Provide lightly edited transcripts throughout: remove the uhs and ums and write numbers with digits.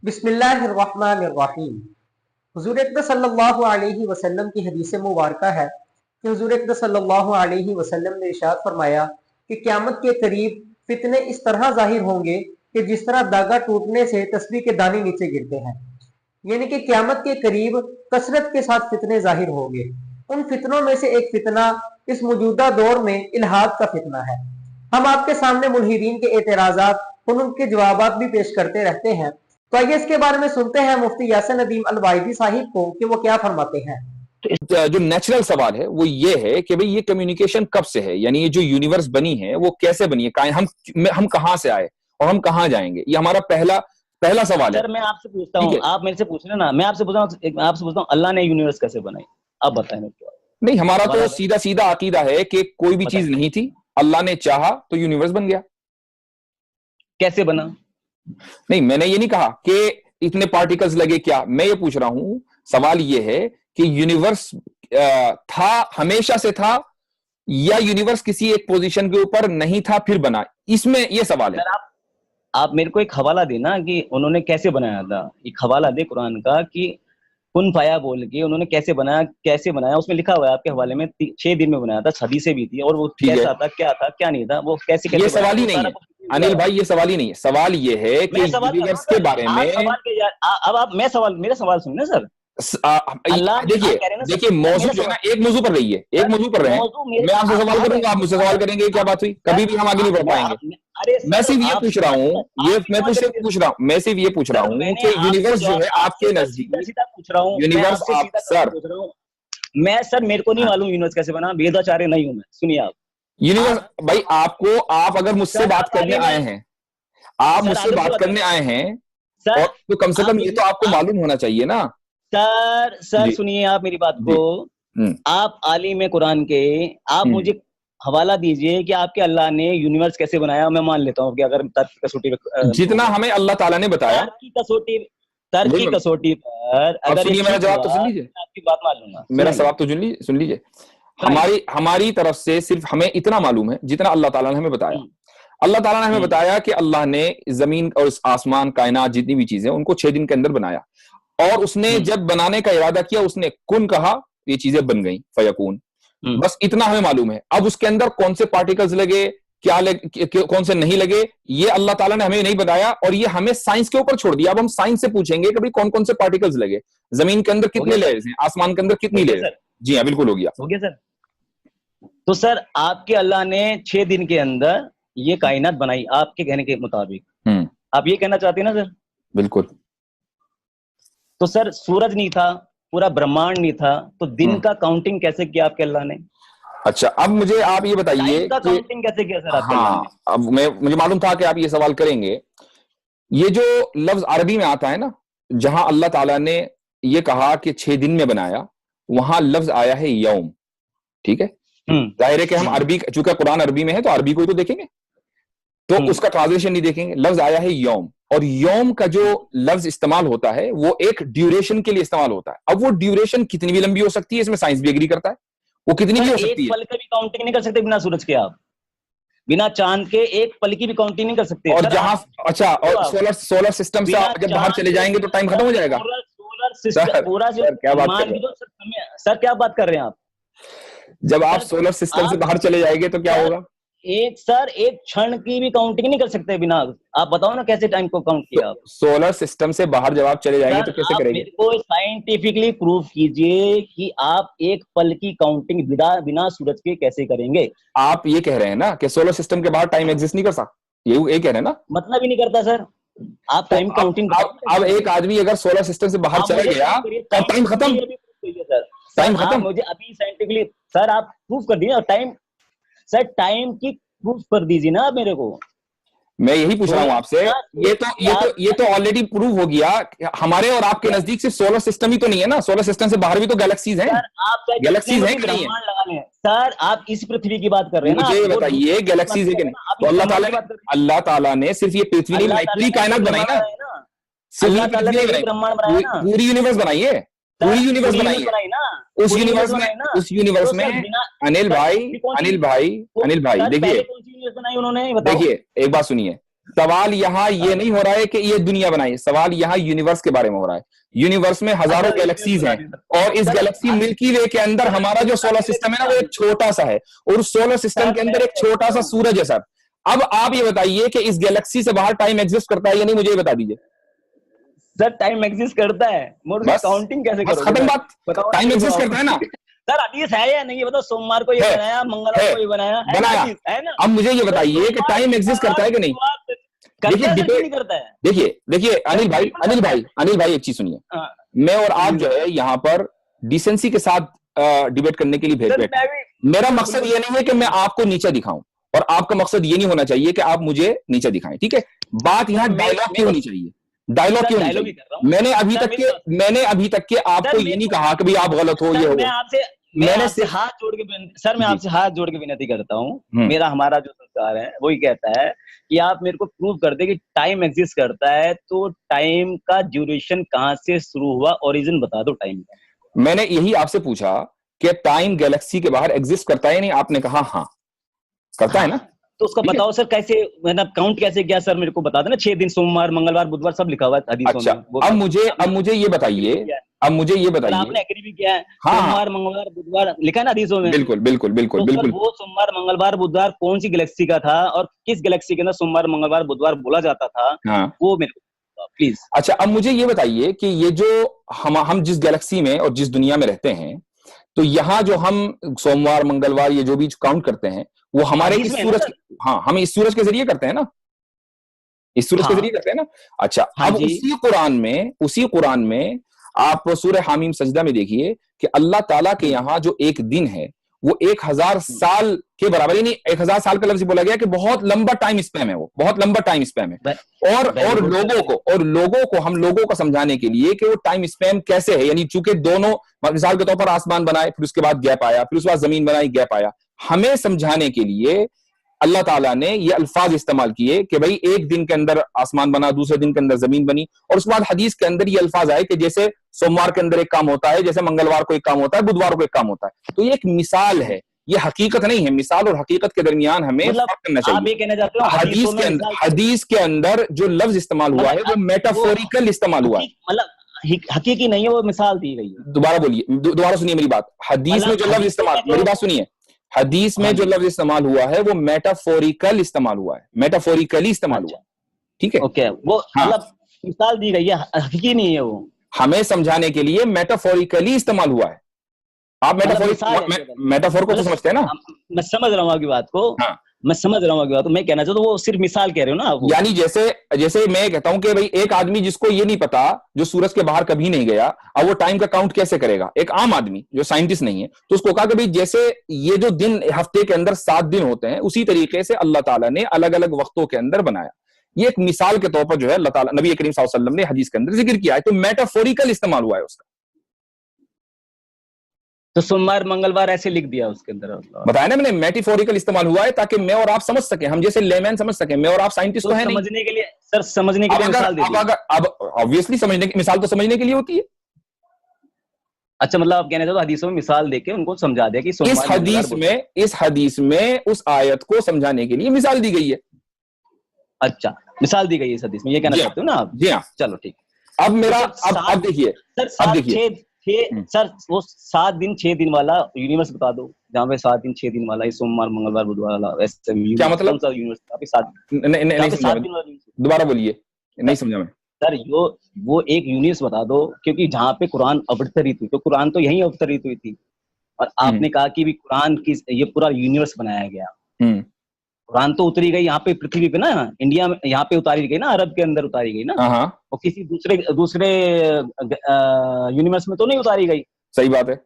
बिस्मिल्लाहिर्रहमानिर्रहीम। हुज़ूर अक़दस सल्लल्लाहु अलैहि वसल्लम की हदीस मुबारक है कि हुज़ूर अक़दस सल्लल्लाहु अलैहि वसल्लम ने इरशाद फरमाया कि क़यामत के करीब फितने इस तरह ज़ाहिर होंगे कि जिस तरह धागा टूटने से तस्बीह के दाने नीचे गिरते हैं। यानी कि क़यामत के करीब कसरत के साथ फितने ज़ाहिर होंगे। उन फितनों में से एक फितना इस मौजूदा दौर में इल्हाद का फितना है। हम आपके सामने मुल्हिदीन के एतराज़ात और उनके जवाबात भी पेश करते रहते हैं। तो आइए इसके बारे में सुनते हैं मुफ्ती यासिर नदीम अल वाइदी साहिब को कि वो क्या फरमाते हैं। तो जो नेचुरल सवाल है वो ये है कि भाई ये कम्युनिकेशन कब से है, यानी ये जो यूनिवर्स बनी है वो कैसे बनी है, हम कहां से आए और हम कहां जाएंगे, ये हमारा पहला सवाल है। सर मैं आपसे पूछता हूँ, आप मेरे से पूछ रहे ना, मैं आपसे पूछता हूँ अल्लाह ने यूनिवर्स कैसे बनाई, आप बताएं मेरे को। नहीं, हमारा तो सीधा सीधा अकीदा है कि कोई भी चीज नहीं थी, अल्लाह ने चाहा तो यूनिवर्स बन गया। कैसे बना? नहीं, मैंने ये नहीं कहा कि इतने पार्टिकल्स लगे, क्या मैं ये पूछ रहा हूं, सवाल ये है कि यूनिवर्स था, हमेशा से था, या यूनिवर्स किसी एक पोजीशन के ऊपर नहीं था फिर बना, इसमें ये सवाल है। आप मेरे को एक हवाला देना कि उन्होंने कैसे बनाया था, एक हवाला दे कुरान का कि कुन फाया बोल के उन्होंने कैसे बनाया, उसमें लिखा हुआ है आपके हवाले में 6 दिन में बनाया था, हदीसें भी थी, और वो कैसा था, क्या नहीं था, वो कैसे ये सवाल ही नहीं है अनिल भाई, ये सवाल ही नहीं है। सवाल ये है कि यूनिवर्स के बारे में अब आप मेरा सवाल सुनिए सर। देखिए मौजूद जो है ना, एक मौजूद पर रही है, एक मौजूद पर रहे हैं। मैं आपसे सवाल करूंगा, आप मुझसे सवाल करेंगे, क्या बात हुई? कभी भी हम आगे नहीं बढ़ पाएंगे। मैं सिर्फ ये पूछ रहा हूँ, मैं सिर्फ ये पूछ रहा हूँ कि यूनिवर्स जो है आपके नजदीक, पूछ रहा हूँ यूनिवर्स सर, सर मेरे को नहीं मालूम यूनिवर्स कैसे बना, वेदाचार्य नहीं हूँ मैं। सुनिए आप यूनिवर्स भाई, आप अगर मुझसे बात करने आए हैं, आप मुझसे बात करने आए हैं, और तो कम से कम ये तो आपको मालूम होना चाहिए ना। सर सुनिए आप मेरी बात को, आप आलिम कुरान के, आप मुझे हवाला दीजिए कि आपके अल्लाह ने यूनिवर्स कैसे बनाया। मैं मान लेता हूँ कि अगर तर्क की कसौटी पे, जितना हमें अल्लाह ताला ने बताया, तर्क की कसौटी पर अगर सुनिए, मेरा जवाब तो सुन लीजिए, आपकी बात मान लूंगा, मेरा सवाल तो सुन लीजिए। हमारी तरफ से सिर्फ हमें इतना मालूम है जितना अल्लाह ताला ने हमें बताया। अल्लाह ताला ने हमें बताया कि अल्लाह ने जमीन और आसमान, कायनात, जितनी भी चीजें, उनको 6 दिन के अंदर बनाया, और उसने जब बनाने का इरादा किया, उसने कुन कहा, ये चीजें बन गई, फयकून। बस इतना हमें मालूम है। अब उसके अंदर कौन से पार्टिकल्स लगे, कौन से नहीं लगे, ये अल्लाह ताला ने हमें नहीं बताया, और ये हमें साइंस के ऊपर छोड़ दिया। अब हम साइंस से पूछेंगे कि भाई कौन कौन से पार्टिकल्स लगे, जमीन के अंदर कितने लेयर्स हैं, आसमान के अंदर कितनी लेयर्स। जी हाँ, बिल्कुल हो गया सर। तो सर आपके अल्लाह ने 6 दिन के अंदर ये कायनात बनाई, आपके कहने के मुताबिक। आप ये कहना चाहते हैं ना सर? बिल्कुल। तो सर सूरज नहीं था, पूरा ब्रह्मांड नहीं था, तो दिन का काउंटिंग कैसे किया आपके अल्लाह ने? अच्छा, अब मुझे आप ये बताइए कि काउंटिंग कैसे किया सर आपके अल्लाह ने? अब मुझे मालूम था कि आप ये सवाल करेंगे। ये जो लफ्ज अरबी में आता है ना, जहां अल्लाह ताला ने ये कहा कि 6 दिन में बनाया, वहां लफ्ज आया है यौम। ठीक है, जाहिर है कि हम अरबी, चूंकि कुरान अरबी में है तो अरबी को ही तो देखेंगे, तो उसका ट्रांसलेशन नहीं देखेंगे। लफ्ज आया है यौम, और यौम का जो लफ्ज इस्तेमाल होता है वो एक ड्यूरेशन के लिए इस्तेमाल होता है। अब वो ड्यूरेशन कितनी भी लंबी हो सकती है, इसमें साइंस भी एग्री करता है, वो कितनी भी हो सकती है। एक पल की भी काउंटिंग नहीं कर सकते बिना सूरज के, आप बिना चांद के एक पल की भी काउंटिंग नहीं कर सकते। और जहां, अच्छा, और सोलर सिस्टम से आप जब बाहर चले जाएंगे तो टाइम खत्म हो जाएगा। सोलर सिस्टम पूरा क्या बात कर रहे हैं सर, क्या बात कर रहे हैं आप? जब आप सोलर सिस्टम से बाहर चले जाएंगे तो क्या होगा? एक क्षण की भी काउंटिंग नहीं कर सकते बिना, आप बताओ ना कैसे टाइम को काउंट किया आप? सोलर सिस्टम से बाहर जब आप चले जाएंगे तो कैसे करेंगे? मेरे को साइंटिफिकली प्रूव कीजिए कि आप एक पल की काउंटिंग बिना सूरज के कैसे करेंगे। आप ये कह रहे हैं ना कि सोलर सिस्टम के बाहर टाइम एग्जिस्ट नहीं कर सकता, ये कह रहे हैं ना? मतलब ही नहीं करता सर, आप टाइम काउंटिंग। अब एक आदमी अगर सोलर सिस्टम से बाहर चला गया तो टाइम खत्म, टाइम खत्म। मुझे अभी साइंटिफिकली सर आप प्रूफ कर दीजिए टाइम, सर टाइम की प्रूफ कर दीजिए ना आप मेरे को। मैं यही पूछ रहा हूं आपसे। ये तो ऑलरेडी प्रूव हो गया। हमारे और आपके नजदीक सिर्फ सोलर सिस्टम ही तो नहीं है ना, सोलर सिस्टम से बाहर भी तो गैलेक्सीज हैं। गैलेक्सीज हैं कि नहीं है? सर आप इस पृथ्वी की बात कर रहे हैं ना, मुझे बताइए गैलेक्सीज है कि नहीं? तो अल्लाह ताला ने सिर्फ ये पृथ्वी नहीं बनाई, पूरी कायनात बनाई ना, पूरी यूनिवर्स बनाई है, पूरी यूनिवर्स बनाई है। उस यूनिवर्स में अनिल भाई देखिए, बनाई उन्होंने, देखिए एक बात सुनिए, सवाल यहाँ ये नहीं हो रहा है कि ये दुनिया बनाई, सवाल यहाँ यूनिवर्स के बारे में हो रहा है। यूनिवर्स में हजारों गैलेक्सीज हैं और इस गैलेक्सी मिल्की वे के अंदर हमारा जो सोलर सिस्टम है ना वो एक छोटा सा है, और उस सोलर सिस्टम के अंदर एक छोटा सा सूरज है सर। अब आप ये बताइए कि इस गैलेक्सी से बाहर टाइम एग्जिस्ट करता है या नहीं, मुझे ये बता दीजिए सर। टाइम एग्जिस्ट करता है, बस काउंटिंग कैसे बस करोगे? खत्म बात, बताओ, टाइम एग्जिस्ट करता है ना सर। हदीस है या नहीं, बताओ। सोमवार को ये बनाया, मंगलवार को ये बनाया, है ना? अब मुझे ये बताइए कि टाइम एग्जिस्ट करता है कि नहीं। देखिए नहीं करता है। देखिए अनिल भाई एक चीज सुनिए, मैं और आप जो है यहाँ पर डिसेंसी के साथ डिबेट करने के लिए भेज बैठे। मेरा मकसद ये नहीं है कि मैं आपको नीचा दिखाऊं, और आपका मकसद ये नहीं होना चाहिए कि आप मुझे नीचा दिखाएं, ठीक है। बात यहाँ डायलॉग की होनी चाहिए, डायलॉग क्यों नहीं चाहिए? मैंने अभी तक के आपको ये नहीं कहा कि भाई आप गलत हो, ये हो। मैं आपसे हाथ जोड़ के विनती करता हूँ। हमारा जो संस्कार है वो ही कहता है कि आप मेरे को प्रूव कर दे कि टाइम एग्जिस्ट करता है, तो टाइम का ड्यूरेशन कहाँ से शुरू हुआ, ओरिजिन बता दो टाइम का। मैंने यही आपसे पूछा कि टाइम गैलेक्सी के बाहर एग्जिस्ट करता है नहीं, आपने कहा हाँ करता है ना। तो उसका बताओ सर, कैसे मतलब काउंट कैसे किया सर, मेरे को बता देना। 6 दिन, सोमवार, मंगलवार, बुधवार सब लिखा हुआ है हदीसों में। अच्छा, अब मुझे ये बताइए, आपने एग्री भी किया है। सोमवार, मंगलवार, बुधवार लिखा है ना हदीसों में। बिल्कुल। वो सोमवार, मंगलवार, बुधवार कौन सी गैलेक्सी का था और किस गैलेक्सी के अंदर सोमवार, मंगलवार, बुधवार बोला जाता था, वो मेरे को प्लीज। अच्छा, अब मुझे ये बताइए कि ये जो हम जिस गैलेक्सी में और जिस दुनिया में रहते हैं, तो यहाँ जो हम सोमवार, मंगलवार ये जो भी काउंट करते हैं, वो हमारे इस सूरज, हम इस सूरज के जरिए करते हैं ना, इस सूरज के जरिए करते हैं ना। अच्छा, अब उसी कुरान में आप सूरह हामीम सजदा में देखिए कि अल्लाह ताला के यहाँ जो एक दिन है वो 1000 साल के बराबर, यानी 1000 साल का लफ्ज बोला गया कि बहुत लंबा टाइम स्पैम है, वो बहुत लंबा टाइम स्पैम है। और लोगों को हम लोगों को समझाने के लिए कि वो टाइम स्पैम कैसे है, यानी चूंकि दोनों, मिसाल के तौर पर आसमान बनाए, फिर उसके बाद गैप आया, फिर उसके बाद जमीन बनाई, गैप आया, हमें समझाने के लिए अल्लाह ताला ने ये अल्फाज इस्तेमाल किए कि भाई एक दिन के अंदर आसमान बना, दूसरे दिन के अंदर जमीन बनी, और उसके बाद हदीस के अंदर ये अल्फाज आए कि जैसे सोमवार के अंदर एक काम होता है, जैसे मंगलवार को एक काम होता है, बुधवार को एक काम होता है। तो ये एक मिसाल है, ये हकीकत नहीं है। मिसाल और हकीकत के दरमियान हमें फर्क करना चाहिए। आप ये कहना चाहते हो हदीस के अंदर जो लफ्ज इस्तेमाल हुआ है वो मेटाफोरिकल इस्तेमाल हुआ है, मतलब हकीकी नहीं है, वो मिसाल दी गई है। दोबारा सुनिए मेरी बात। हदीस में जो लफ्ज इस्तेमाल, मेरी बात सुनिए, हदीस में जो लफ्ज इस्तेमाल हुआ है वो मेटाफोरिकल इस्तेमाल हुआ है, मेटाफोरिकली इस्तेमाल हुआ, ठीक है। ओके, वो मतलब मिसाल दी गई है, हकीकी नहीं है। वो हमें समझाने के लिए मेटाफोरिकली इस्तेमाल हुआ है। आप मेटाफोर को तो समझते हैं ना। मैं समझ रहा हूँ आपकी बात को, मैं समझ रहा हूँ आपकी बात को। मैं कहना चाहता हूँ वो सिर्फ मिसाल कह रहे हो ना आप। यानी जैसे मैं कहता हूं कि भाई एक आदमी जिसको ये नहीं पता, जो सूरज के बाहर कभी नहीं गया, अब वो टाइम का काउंट कैसे करेगा? एक आम आदमी जो साइंटिस्ट नहीं है, तो उसको कहा कि भाई जैसे ये जो दिन हफ्ते के अंदर 7 दिन होते हैं, उसी तरीके से अल्लाह ताला ने अलग अलग वक्तों के अंदर बनाया। ये एक मिसाल के तौर पर जो है अल्लाह ताला, नबी करीम सल्लल्लाहु अलैहि वसल्लम ने हदीस के अंदर जिक्र किया है, तो मेटाफोरिकल इस्तेमाल हुआ है उसका। तो सोमवार, मंगलवार ऐसे लिख दिया उसके अंदर, बताया ना मैंने, मेटाफोरिकल इस्तेमाल हुआ है ताकि मैं और आप समझ सके, हम जैसे लेमैन समझ सके। मैं और आप साइंटिस्ट तो है नहीं। समझने के लिए सर, समझने के लिए मिसाल दे दीजिए। अब ऑब्वियसली समझने की मिसाल तो समझने के लिए होती है। अच्छा, मतलब आप कहना चाहते हो हदीसों में मिसाल देके उनको समझा दिया कि इस हदीस में उस आयत को समझाने के लिए मिसाल दी गई है। अच्छा, मिसाल दी गई है इस हदीस में, ये कहना चाहते हो ना आप? जी हाँ, चलो ठीक। अब मेरा अब देखिए सर, वो 7 दिन 6 दिन वाला यूनिवर्स बता दो, जहाँ पे 7 दिन 6 दिन वाला, सोमवार, मंगलवार, बुधवार वाला, ऐसे क्या मतलब? दोबारा बोलिए, नहीं समझा मैं सर। वो एक यूनिवर्स बता दो, क्योंकि जहाँ पे कुरान अवतरित हुई, तो कुरान तो यहीं अवतरित हुई थी, और आपने कहा कि भी कुरान की ये पूरा यूनिवर्स बनाया गया। कुरान तो उतरी गई यहाँ पे पृथ्वी पे ना, इंडिया में यहाँ पे उतारी गई ना, अरब के अंदर उतारी गई ना, और किसी दूसरे यूनिवर्स में तो नहीं उतारी गई। सही बात है।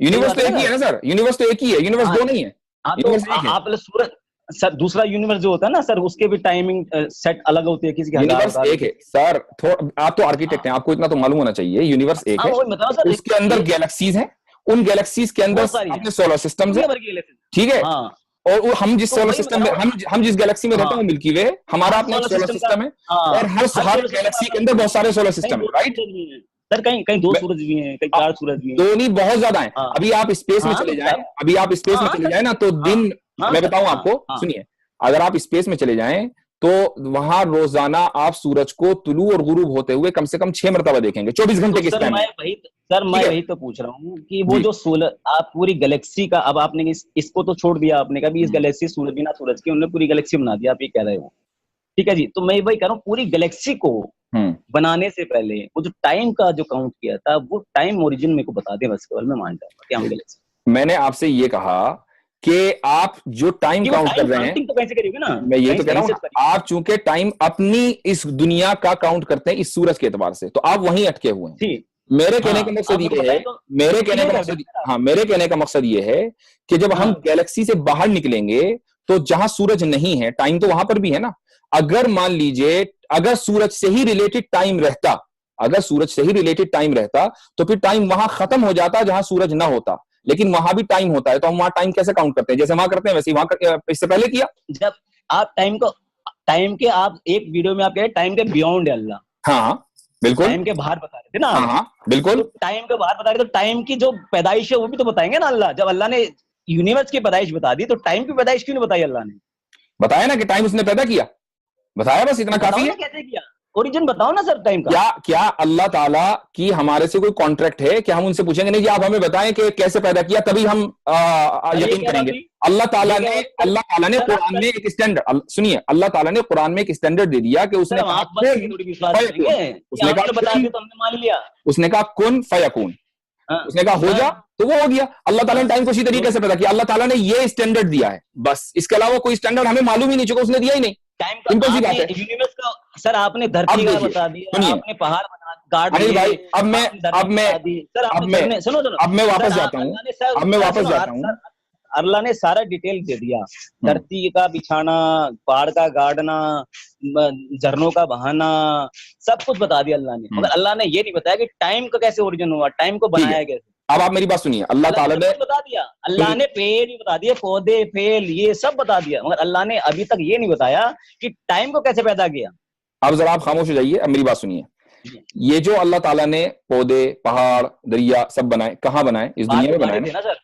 यूनिवर्स तो एक ही है ना सर, यूनिवर्स तो एक ही है, यूनिवर्स दो नहीं है। आप सूरज सर, दूसरा यूनिवर्स जो होता है ना सर, उसके भी टाइमिंग सेट अलग होती है, किसी की यूनिवर्स एक है सर। आप तो आर्किटेक्ट हैं, आपको इतना तो मालूम होना चाहिए। यूनिवर्स एक है, उसके अंदर गैलेक्सीज हैं, उन गैलेक्सीज के अंदर अपने सोलर सिस्टम है, ठीक है। और हम जिस सोलर सिस्टम में, हम जिस गैलेक्सी में रहते हैं, मिल्की वे हमारा अपना सोलर सिस्टम है, और हर गैलेक्सी के अंदर बहुत सारे सोलर सिस्टम है, राइट सर। कहीं 2 सूरज भी हैं, कहीं 4 सूरज भी हैं, 2 नहीं, बहुत ज्यादा है। अभी आप स्पेस में चले जाएं, ना, तो दिन, मैं बताऊं आपको, सुनिए, अगर आप स्पेस में चले जाएं तो वहां रोजाना आप सूरज को तुलू और गुरूब होते हुए कम से कम 6 मरतबा देखेंगे 24 घंटे के सर स्पैन में। मैं ठीक है? वही तो पूछ रहा हूँ कि वो जी। जो सोलर आप पूरी गैलेक्सी का, अब आपने इसको तो छोड़ दिया, आपने कहा भी इस हम्म। गैलेक्सी सूरज बिना सूरज के उन्होंने पूरी गैलेक्सी बना दिया, आप ये कह रहे हो, ठीक है जी। तो मैं वही कह रहा हूँ, पूरी गैलेक्सी को बनाने से पहले वो जो टाइम का जो काउंट किया था, वो टाइम ओरिजिन मेरे को बता दें, बस केवल मैं मान जाऊंगा कि हम गैलेक्सी। मैंने आपसे ये कहा कि आप जो टाइम काउंट कर रहे हैं, तो कैसे करिएगा ना, मैं ये तो कह रहा हूँ करिए। आप चूंकि टाइम अपनी इस दुनिया का काउंट करते हैं इस सूरज के एतबार से, तो आप वहीं अटके हुए हैं। ठीक, मेरे कहने का हाँ, मकसद आप ये मुझे है, बताएं तो मेरे कहने क्लियर का कर मकसद, दें। हाँ, मेरे कहने का मकसद ये है कि जब हम हाँ, गैलेक्सी से बाहर निकलेंगे तो जहां सूरज नहीं है, टाइम तो वहां पर भी है ना। अगर मान लीजिए अगर सूरज से ही रिलेटेड टाइम रहता, अगर सूरज से ही रिलेटेड टाइम रहता तो फिर टाइम वहां खत्म हो जाता जहां सूरज ना होता, लेकिन वहां भी टाइम होता है। तो हम वहां टाइम कैसे काउंट करते हैं? जैसे वहां करते हैं वैसे ही वहां इससे पहले किया। जब आप टाइम के आप एक वीडियो में आप कह रहे टाइम के बियॉन्ड है अल्लाह, हाँ बिल्कुल, टाइम के बाहर बता रहे थे ना हाँ आप। हाँ तो बिल्कुल। टाइम के बाहर बता रहे, तो टाइम की जो पैदाइश है वो भी तो बताएंगे ना अल्लाह। जब अल्लाह ने यूनिवर्स की पैदाइश बता दी, तो टाइम की पैदाइश क्यों नहीं बताई अल्लाह ने? बताया ना कि टाइम उसने पैदा किया, बताया, बस इतना तो बताओ काफी ना है। कैसे किया, ओरिजिन बताओ ना सर टाइम का। क्या क्या अल्लाह ताला की हमारे से कोई कॉन्ट्रैक्ट है कि हम उनसे पूछेंगे नहीं जी आप हमें बताएं कि कैसे पैदा किया, तभी हम ये यकीन क्या बात करेंगे? हुई? अल्लाह ताला ये क्या ने बात हुई? अल्लाह ताला ने सर आप कुरान में एक स्टैंडर्ड, सुनिए, अल्लाह ताला ने कुरान में एक स्टैंडर्ड दे दिया कि सर उसने हम कहा आप बस पे कुन थोड़ी विश्वास फयकून, करेंगे कि उसने आपने कहा बता कुन, दिया तो हमने मान लिया। उसने कहा कुन फयकून, हाँ, उसने कहा हो जा, हाँ, तो वो हो गया। अल्लाह ताला ने हाँ। टाइम को इसी तरीके से पैदा किया। अल्लाह ताला ने ये स्टैंडर्ड दिया है, बस इसके अलावा कोई स्टैंडर्ड हमें मालूम ही नहीं, चुका उसने दिया ही नहीं। टाइम का सिंपल सी आपने बात है। यूनिवर्स का, सर आपने अब धरती का देखिए, बता दिया, सुनिए आपने पहाड़ बना गाड़ अनिल दिए, भाई, आपने धरती बता दी, सर अब आपने मैं झरने, सुनो सुनो अब मैं वापस सर, जाता हूं, अल्लाह ने सर, अब मैं सर वापस सुनो, जाता हूं। सर अल्लाह ने सारा डिटेल दे दिया, धरती का बिछाना, पहाड़ का गाड़ना, झरनों का बहाना, सब कुछ बता दिया अल्लाह ने, मगर अल्लाह ने ये नहीं बताया कि टाइम का कैसे ओरिजिन हुआ, टाइम को ठीक है, बनाया कैसे। अब आप मेरी बात सुनिए। अल्लाह अल्लाह ने ताला सब ने कुछ बता दिया, अल्लाह ने पेड़ भी बता दिए, पौधे फेल ये सब बता दिया, मगर अल्लाह ने अभी तक ये नहीं बताया कि टाइम को कैसे पैदा किया। अब जरा आप खामोश हो जाइए, अब मेरी बात सुनिए। ये जो अल्लाह ताला ने पौधे, पहाड़, दरिया सब बनाए, कहाँ बनाए? इस दुनिया में बनाए ना? सर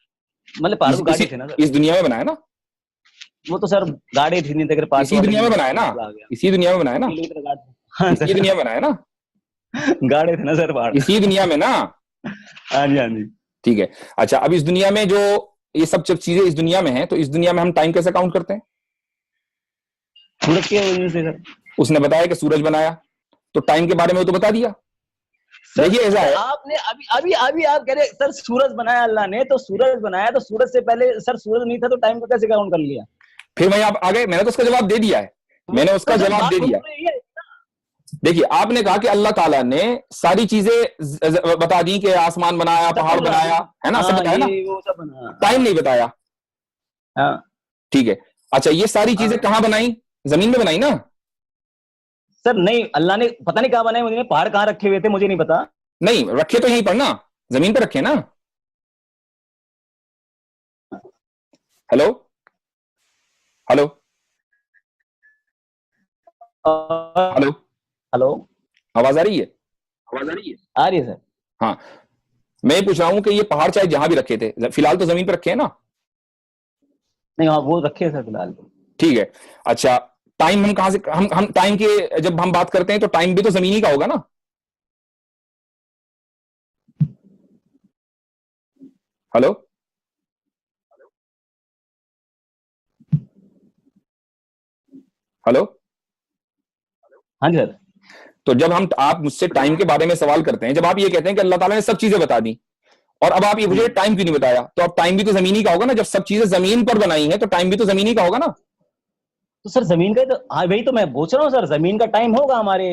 मतलब पहाड़ को गाड़ी थे ना सर, इस दुनिया में बनाया ना? वो तो सर गाड़ी थी नहीं, तो पार्ट इसी दुनिया में बनाया ना? इसी दुनिया में बनाया ना? हाँ इसी दुनिया में बनाया ना? गाड़े थे ना सर पहाड़, इसी दुनिया में ना? हाँ जी, हाँ जी। ठीक है, अच्छा, अब इस दुनिया में जो ये सब चीजें इस दुनिया में हैं, तो इस दुनिया में हम टाइम कैसे काउंट करते हैं? सूरज के वजह से सर, उसने बताया कि सूरज बनाया, तो टाइम के बारे में वो तो बता दिया। देखिए ऐसा है, आपने अभी अभी अभी आप कह रहे सर सूरज बनाया अल्लाह ने, तो सूरज बनाया, तो सूरज से पहले सर सूरज नहीं था, तो टाइम को कैसे काउंट कर लिया? फिर वहीं आप आ गए। मैंने तो उसका जवाब दे दिया है, मैंने उसका जवाब दे दिया। देखिए, आपने कहा कि अल्लाह ताला ने सारी चीजें बता दी कि आसमान बनाया, पहाड़ बनाया, है ना, सब बताया ना, टाइम नहीं बताया। ठीक है, अच्छा, ये सारी चीजें कहाँ बनाई? जमीन में बनाई ना? सर नहीं, अल्लाह ने पता नहीं कहाँ बनाए, मुझे पहाड़ कहाँ रखे हुए थे मुझे नहीं पता। नहीं रखे तो यहीं पर ना, जमीन पर रखे ना। हेलो हेलो हेलो हेलो, आवाज आ रही है? आ रही है सर। हाँ, मैं पूछ रहा हूं कि ये पहाड़ चाहे जहां भी रखे थे, फिलहाल तो जमीन पर रखे हैं ना? नहीं, हाँ वो रखे सर फिलहाल। ठीक है, अच्छा, टाइम हम कहां से, हम टाइम के जब हम बात करते हैं तो टाइम भी तो जमीनी का होगा ना? हेलो हेलो हाँ जी सर। तो जब आप मुझसे टाइम के बारे में सवाल करते हैं, जब आप ये कहते हैं कि अल्लाह ताला ने सब चीजें बता दी, और अब आप ये मुझे टाइम क्यों नहीं बताया, तो अब टाइम भी तो जमीनी का होगा ना? जब सब चीजें जमीन पर बनाई हैं तो टाइम भी तो जमीनी का होगा ना? तो सर जमीन का तो, हाँ वही तो मैं पूछ रहा हूँ सर, जमीन का टाइम होगा हमारे,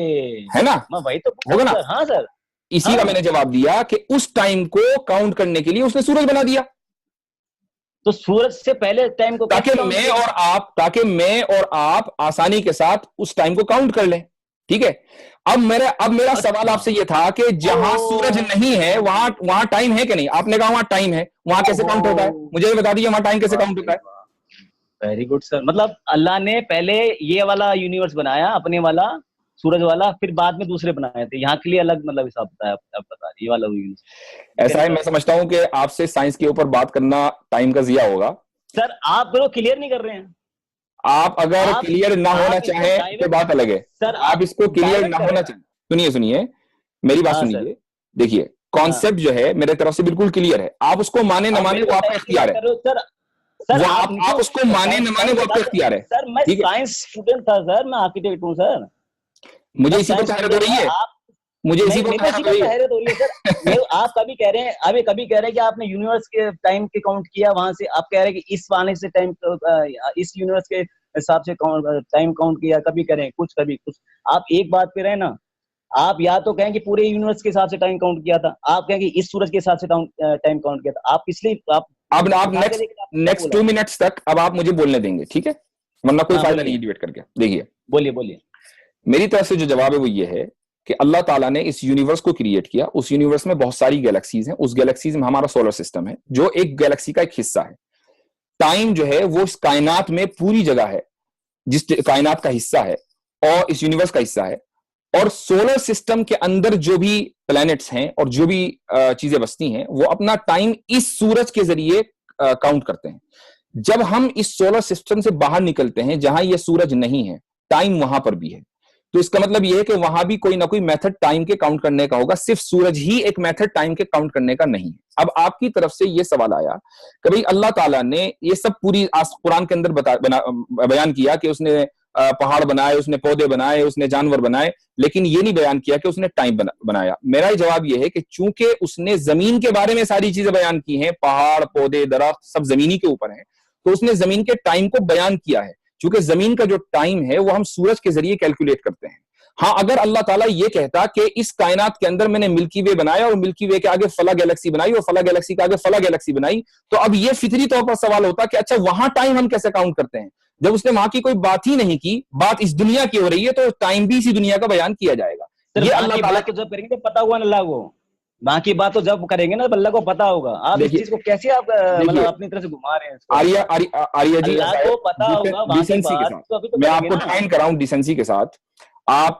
है ना? मैं वही तो होगा ना? हाँ सर, इसी का मैंने जवाब दिया कि उस टाइम को काउंट करने के लिए उसने सूरज बना दिया, तो सूरज से पहले टाइम को ताकि मैं और आप आसानी के साथ उस टाइम को काउंट कर लें। ठीक है, अब मेरा सवाल आपसे ये था कि जहां सूरज नहीं है वहां टाइम है कि नहीं? आपने कहा वहां टाइम है, वहां कैसे काउंट होता है? मुझे बता दीजिए वहां टाइम कैसे काउंट होता है? वेरी गुड सर, मतलब अल्लाह ने पहले ये वाला यूनिवर्स बनाया अपने वाला, सूरज वाला, फिर बाद में दूसरे बनाए थे, यहाँ के लिए अलग मतलब हिसाब बताया, अब बता रही ये वाला यूनिवर्स। ऐसा है, मैं समझता हूं कि आपसे साइंस के ऊपर बात करना टाइम का जिया होगा। सर आप तो क्लियर नहीं कर रहे हैं। आप अगर आप क्लियर ना होना आप इसको चाहें तो डाइवर्ट बात अलग है। सर, आप आप इसको क्लियर डाइवर्ट ना कर रहे होना हैं। चाहें, सुनिए सुनिए, मेरी बात हाँ सर, सुनिए। देखिए, हाँ। कॉन्सेप्ट जो है मेरे तरफ से बिल्कुल क्लियर है, आप उसको माने न आप माने वो बिल्कुल आपका क्लियर इख्तियार है। कर रहे हो सर। सर वो आप आप लिखो, उसको माने न माने वो आपका इख्तियार है। सर मैं ठीक है, साइंस स्टूडेंट था सर, मैं आर्किटेक्ट हूँ सर, मुझे मैं इसी पर साइंस हैरत हो स्टूडेंट रही था। है, आप मुझे इसी मैं पर मेरे को इसी हैरत हो बात रही पे है। हैरत हो रही है सर। मैं आप कभी कह रहे हैं, अभी कभी कह रहे हैं कि आपने यूनिवर्स के टाइम के काउंट किया, वहां से आप कह रहे हैं कि इस वाले से टाइम, इस यूनिवर्स के हिसाब से टाइम काउंट किया, कभी करें कुछ कभी कुछ। आप एक बात पे रहे ना, आप या तो कहें कि पूरे यूनिवर्स के हिसाब से टाइम काउंट किया था, आप कहें कि इस सूरज के हिसाब से टाइम काउंट किया था। आप पिछले आप अब आप उठा के नेक्स्ट देखिए आपने क्या नेक्स्ट बोला। 2 मिनट्स तक अब आप मुझे बोलने देंगे, ठीक है, वरना कोई हाँ फायदा नहीं बोलिए, है डिबेट करके। देखिए, बोलिए, बोलिए। मेरी तरफ से जो जवाब है वो ये है कि अल्लाह ताला ने इस यूनिवर्स को क्रिएट किया, उस यूनिवर्स में बहुत सारी गैलेक्सीज हैं, उस गैलेक्सीज में हमारा सोलर सिस्टम है जो एक गैलेक्सी का एक हिस्सा है। टाइम जो है वो इस कायनात में पूरी जगह है, जिस कायनात का हिस्सा है और इस यूनिवर्स का हिस्सा है। और सोलर सिस्टम के अंदर जो भी प्लैनेट्स हैं और जो भी चीजें बसती हैं वो अपना टाइम इस सूरज के जरिए काउंट करते हैं। जब हम इस सोलर सिस्टम से बाहर निकलते हैं जहां ये सूरज नहीं है, टाइम वहां पर भी है। तो इसका मतलब यह है कि वहां भी कोई ना कोई मेथड टाइम के काउंट करने का होगा, सिर्फ सूरज ही एक मेथड टाइम के काउंट करने का नहीं है। अब आपकी तरफ से यह सवाल आया कि भाई अल्लाह ताला ने ये सब पूरी कुरान के अंदर बयान किया कि उसने पहाड़ बनाए, उसने पौधे बनाए, उसने जानवर बनाए, लेकिन ये नहीं बयान किया कि उसने टाइम बनाया। मेरा जवाब यह है कि चूंकि उसने जमीन के बारे में सारी चीजें बयान की हैं, पहाड़ पौधे दरख्त सब जमीनी के ऊपर हैं, तो उसने जमीन के टाइम को बयान किया है। चूंकि जमीन का जो टाइम है वो हम सूरज के जरिए कैलकुलेट करते हैं। हाँ, अगर अल्लाह ताला ये कहता कि इस कायनात के अंदर मैंने मिल्की वे बनाया और मिल्की वे के आगे फला गैलेक्सी बनाई और फला गैलेक्सी के आगे फला गैलेक्सी बनाई, तो अब ये फितरी तौर पर सवाल होता कि अच्छा वहां टाइम हम कैसे काउंट करते हैं। जब उसने वहां की कोई बात ही नहीं की, बात इस दुनिया की हो रही है, तो टाइम भी इसी दुनिया का बयान किया जाएगा। सर ये अल्लाह बाकी ताला बात तो जब करेंगे तो पता होगा ना अल्लाह को, बाकी बात तो जब करेंगे ना अल्लाह को पता होगा। आप इस देखिए, चीज को कैसे आप मतलब देखिए अपनी तरह से घुमा रहे हैं इसको। आर्या जी, अल्लाह ऐसा है, को पता होगा, वहां की डिसेंसी के बात साथ तो अभी तो मैं करेंगे आपको ना। डिफाइन कराऊं, डिसेंसी के साथ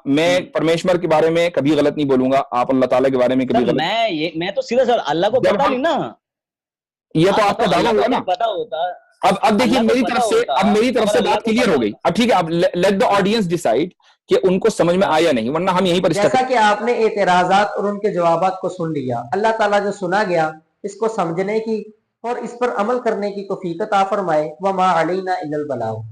मैं हम्म। परमेश्वर के बारे में कभी गलत नहीं बोलूंगा, आप अल्लाह ताला के बारे में कभी सर गलत। मैं तो सीधा सर अल्लाह को जब पता हम, नहीं ना। ये तो आप आपका बताओ, दावा अल्लाह को हुआ अगर ना। पता होता, अब देखिए, अल्लाह को पता होता, अब मेरी तरफ अगर से अल्लाह बात को क्लियर पता हो गई। होता। अब ठीक है, अब लेट द हाँ, ऑडियंस डिसाइड कि उनको समझ में हाँ। आया नहीं, वरना हम यहीं पर स्टक। जैसा कि आपने एतराजात और उनके जवाबात को सुन लिया, अल्लाह ताला जो सुना गया इसको समझने की और इस पर अमल करने की तौफीक अता फरमाए। वमा अलैना इल्लल बलाग।